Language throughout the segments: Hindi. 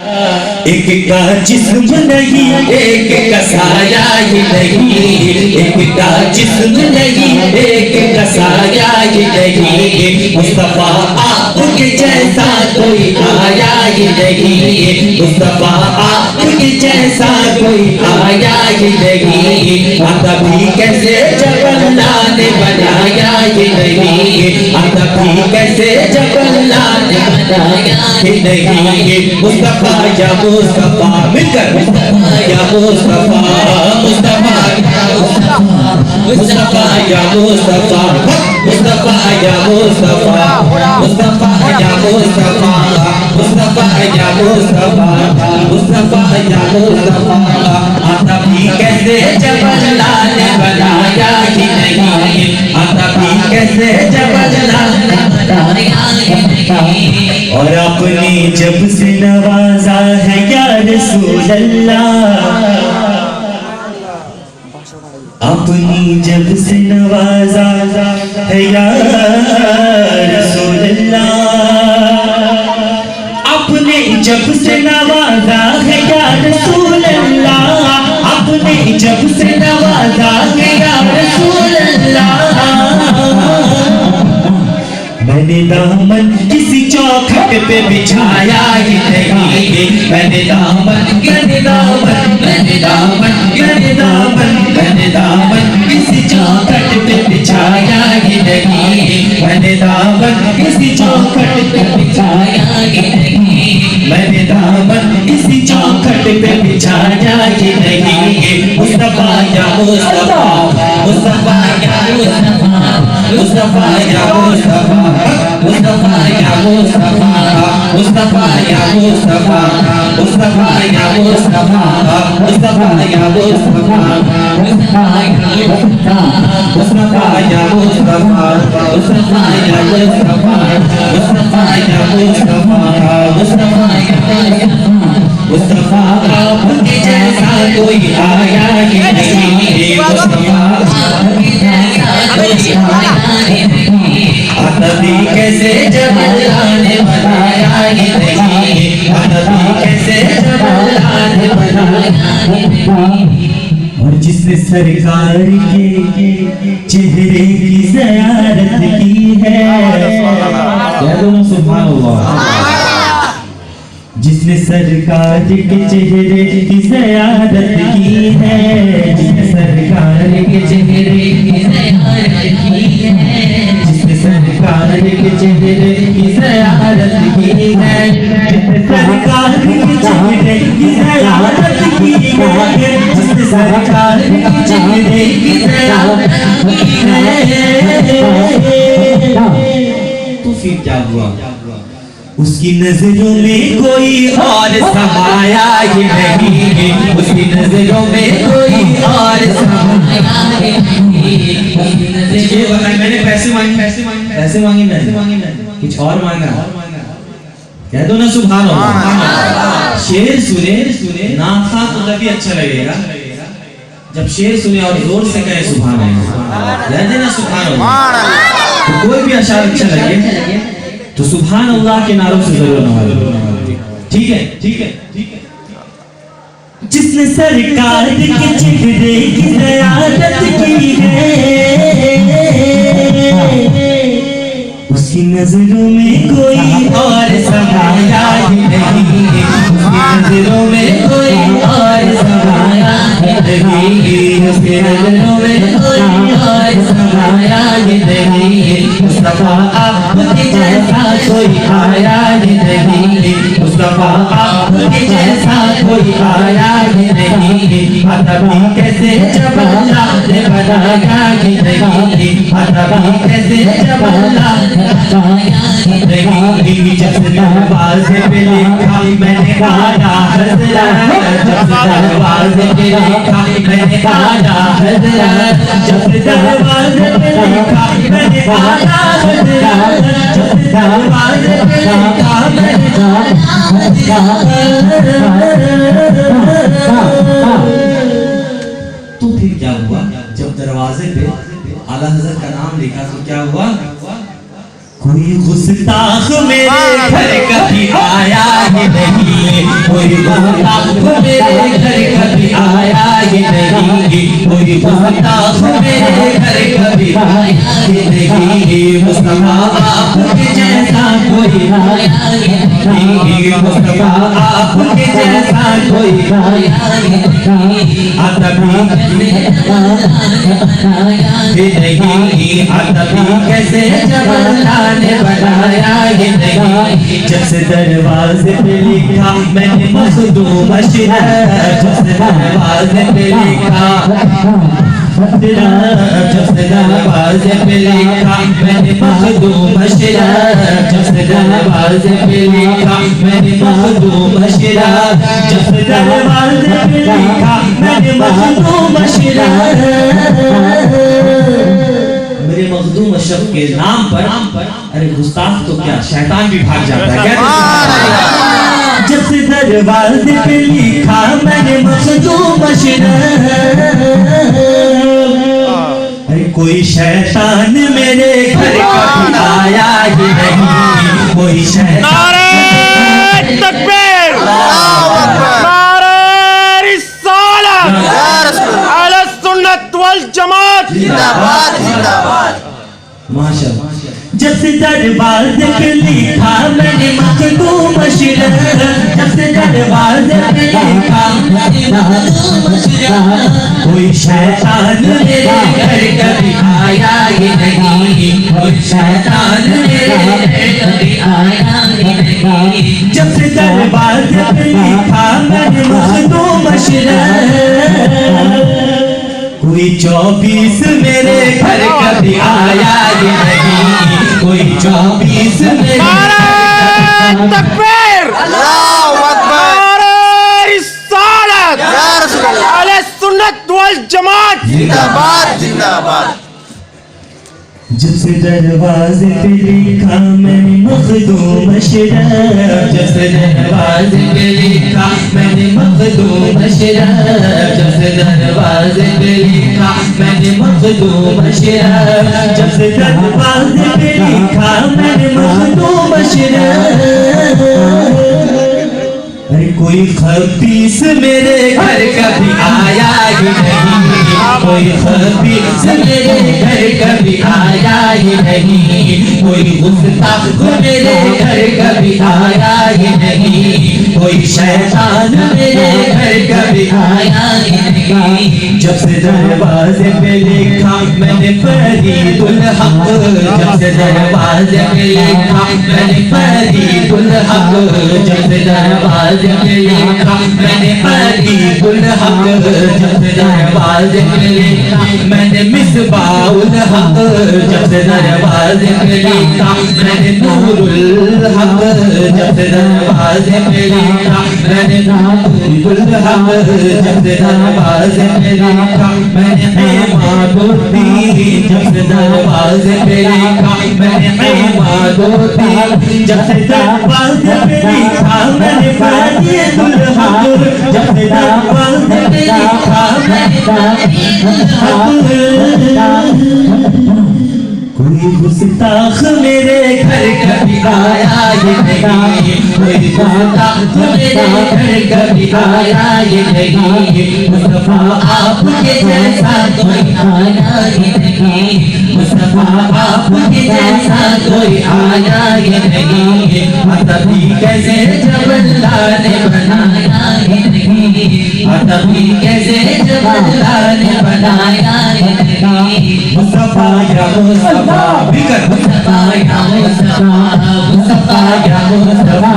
एक का जिस्म नहीं, एक का साया ही नहीं, एक का जिस्म नहीं, एक का साया ही नहीं। मुस्तफा आपके जैसा कोई आया ही नहीं, मुस्तफा आपके जैसा कोई आया ही नहीं। तभी कैसे जब अल्लाह ने बनाया ही नहीं, तभी कैसे जब अल्लाह ने बनाया ही नहीं। मुस्तफा या मुस्तफा मिलकर मुस्तफा या मुस्तफा, मुस्तफा या मुस्तफा, मुस्तफा या मुस्तफा, मुस्तफा या मुस्तफा, मुस्तफा या मुस्तफा, मुस्तफा या मुस्तफा, मुस्तफा या मुस्तफा। तभी कैसे जब अल्लाह ने बनाया ही नहीं, तभी कैसे जब अल्लाह ने बनाया ही नहीं। और अपने जब से नवाजा है या रसूल अल्लाह, अपनी जब से नवाजा है या रसूल अल्लाह, अपने जब से नवाजा है या रसूल अल्लाह, अपने जब से नवाजा है या रसूल अल्लाह। मैंने दामन किसी चौखट पे बिछाया ही नहीं, मैंने दामन, मैंने दामन, मैंने दामन, मैंने दामन, मैंने दामन किसी चौखट पे बिछाया ही नहीं, मैंने दामन किसी चौखट पे बिछाया ही नहीं, मैंने दामन किसी चौखट पे बिछाया ही नहीं। मुस्तफा या मुस्तफा, मुस्तफा या मुस्तफा, मुस्तफा या मुस्तफा, मुस्तफा या मुस्तफा, मुस्तफा या मुस्तफा, मुस्तफा या मुस्तफा, मुस्तफा या मुस्तफा, मुस्तफा या मुस्तफा, मुस्तफा या मुस्तफा, मुस्तफा या मुस्तफा, मुस्तफा या मुस्तफा, मुस्तफा या मुस्तफा। आपके जैसा कोई आया ही नहीं, मुस्तफा आपके जैसा कोई आया ही नहीं। तभी कैसे जब अल्लाह ने बनाया ही नहीं, तभी कैसे जब अल्लाह ने बनाया ही नहीं। और जिसने सरकार के चेहरे की ज़ियारत की है, कह दो ना सुभान अल्लाह। जिसने सरकार के चेहरे की ज़ियारत की है, जिसने सरकार के चेहरे की ज़ियारत की है, जिसने सरकार के चेहरे की ज़ियारत की है, जिसने सरकार के चेहरे की ज़ियारत की है, जिसने सरकार के चेहरे की ज़ियारत की है। तो फिर क्या हुआ? उसकी नजरों में कोई और समाया ही नहीं, उसकी नजरों में कोई और समाया ही नहीं। ये बताया मैंने पैसे मांगे, पैसे मांगे, पैसे मांगे, पैसे मांगे, कुछ और मांगा, कह दो ना सुभान अल्लाह। शेर सुने सुने ना था तो तभी अच्छा लगेगा, जब शेर सुने और जोर से कहे सुभान अल्लाह, कह देना सुभान अल्लाह। तो कोई भी अशार अच्छा लगे तो सुभान अल्लाह के नारों से जरूर नवाजो, ठीक है, ठीक है, ठीक है। जिसने सरकार के चेहरे की ज़ियारत की है, उसकी नजरों में कोई और समाया ही नहीं, उसकी नजरों में कोई और समाया ही नहीं, उसकी नजरों में कोई और समाया ही नहीं। मुस्तफा आपके जैसा कोई आया ही नहीं, मुस्तफा आपके जैसा कोई आया ही नहीं। तभी कैसे जब अल्लाह ने बनाया ही नहीं, तभी कैसे जब अल्लाह ने बनाया ही नहीं। जब दरवाज़े पे लिखा मैंने आया हज़रत, जब दरवाज़े पे लिखा मैंने आया हज़रत, जब दरवाज़े पे लिखा मैंने आया हज़रत, जब दरवाज़े पे लिखा मैंने आया हज़रत। तो फिर क्या हुआ? जब दरवाजे पे आला हज़रत का नाम लिखा तो क्या हुआ? कोई गुस्ताख मेरे घर कभी आया ही नहीं, कोई गुस्ताख मेरे घर कभी आया ही नहीं, कोई गुस्ताख मेरे घर कभी आया ही नहीं। मुस्तफा आपके जैसा कोई आया ही नहीं, मुस्तफा आपके जैसा कोई आया ही नहीं। अतबी नहीं, अतबी कैसे जबरदस्त ने बनाया ये नहीं। जब से दरवाजे पे लिखा मैंने मखदूम अशरफ, जब से दरवाजे पे लिखा, जब से दरवाजे पे लिखा मैंने मखदूम अशरफ, जब से दरवाजे पे लिखा मैंने मखदूम अशरफ, जब से दरवाजे पे लिखा मैंने मखदूम अशरफ। मेरे मखदूम अशरफ के नाम पर अरे गुस्ताख तो क्या शैतान भी भाग जाता है क्या? जब से दरवाजे पे लिखा मैंने मखदूम अशरफ, अरे कोई शैतान मेरे घर कभी आया ही नहीं, कोई शैतान। नारे तकबीर, नारे रिसालत, अहले सुन्नत वल जमात जिंदाबाद जिंदाबाद। माशाअल्लाह। जब से दरवाजे पे लिखा मैंने मखदूम अशरफ, जब से दरवाजे पे लिखा मैंने मखदूम अशरफ, कोई शैतान मेरे घर कभी आया ही नहीं, कोई शैतान मेरे घर कभी आया ही नहीं। जब से दरवाजे पे लिखा मैंने मखदूम अशरफ, कोई 24 मेरे घर कभी आया ही नहीं, कोई 24 मेरे। नारे तकबीर, अल्लाहु अकबर, नारे रिसालत, या रसूल अल्लाह, अहले सुन्नत वल जमात जिंदाबाद जिंदाबाद। जब से दरवाजे पे लिखा मैंने मखदूम अशरफ, जब से दरवाजे पे लिखा मैंने मखदूम अशरफ, जब से दरवाजे पे लिखा मैंने मखदूम अशरफ, जब से दरवाजे पे लिखा मैंने मखदूम अशरफ। अरे कोई खबीस मेरे घर कभी आया ही नहीं, कोई खबीस मेरे घर कभी आया ही नहीं, कोई गुस्ताख मेरे घर कभी आया ही नहीं, कोई शैतान मेरे घर कभी आया ही नहीं। जब से दरवाजे पे लिखा मैंने फरीदुल हक, जब से दरवाजे पे लिखा मैंने फरीदुल हक, जब से दरवाजे पे लिखा मैंने फरीदुल हक, जब से दरवाजे पे लिखा मैंने मिसबाउल हक, जब से दरवाजे पे लिखा मैंने नूरुल हक, जब से दरवाजे पे लिखा मैंने नूरुल हक, जब से दरवाजे पे लिखा मैंने इमादुद्दीन, जब से दरवाजे पे लिखा मैंने इमादुद्दीन, जब से दरवाजे पे लिखा मैंने फरीदुल हक, जब से दरवाजे पे लिखा मैंने फरीदुल हक। कोई गुस्ताख मेरे घर कभी आया ही नहीं, कोई गुस्ताख मेरे घर कभी आया ही नहीं। मुस्तफा आपके जैसा कोई आया ही नहीं, मुस्तफा आपके जैसा कोई आया ही नहीं। तभी कैसे जब अल्लाह ने बनाया ही नहीं, तभी कैसे जब अल्लाह ने बनाया ही नहीं। मुस्तफा या मुस्तफा बिकर, मुस्तफा या मुस्तफा, मुस्तफा या मुस्तफा,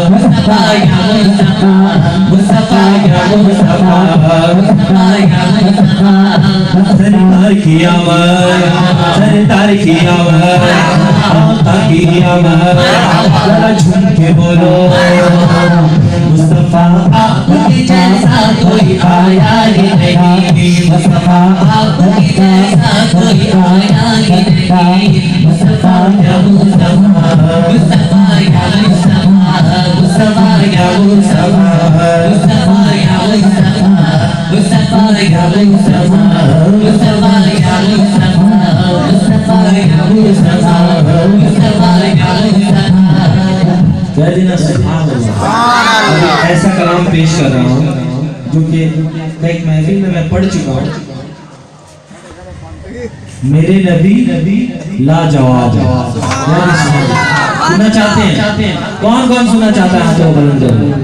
मुस्तफा या मुस्तफा, मुस्तफा या मुस्तफा, मुस्तफा या मुस्तफा। सरदार की आवाज़, सरदार की आवाज़, आका की आवाज़, जरा झूम के बोलो मुस्तफा आपके जैसा कोई आया ही नहीं, मुस्तफा आपके जैसा कोई आया ही नहीं। मुस्तफा या मुस्तफा, मुस्तफा या मुस्तफा, मुस्तफा या मुस्तफा, मुस्तफा या मुस्तफा, मुस्तफा या मुस्तफा, मुस्तफा या मुस्तफा, मुस्तफा या मुस्तफा, मुस्तफा कह देना सुभान अल्लाह। अभी ऐसा कलाम पेश कर रहा हूँ जो कि एक महफिल में मैं पढ़ चुका हूँ। मेरे नबी लाजवाब। सुनना चाहते हैं? कौन कौन सुनना चाहता है? हाथों को बुलंद करो।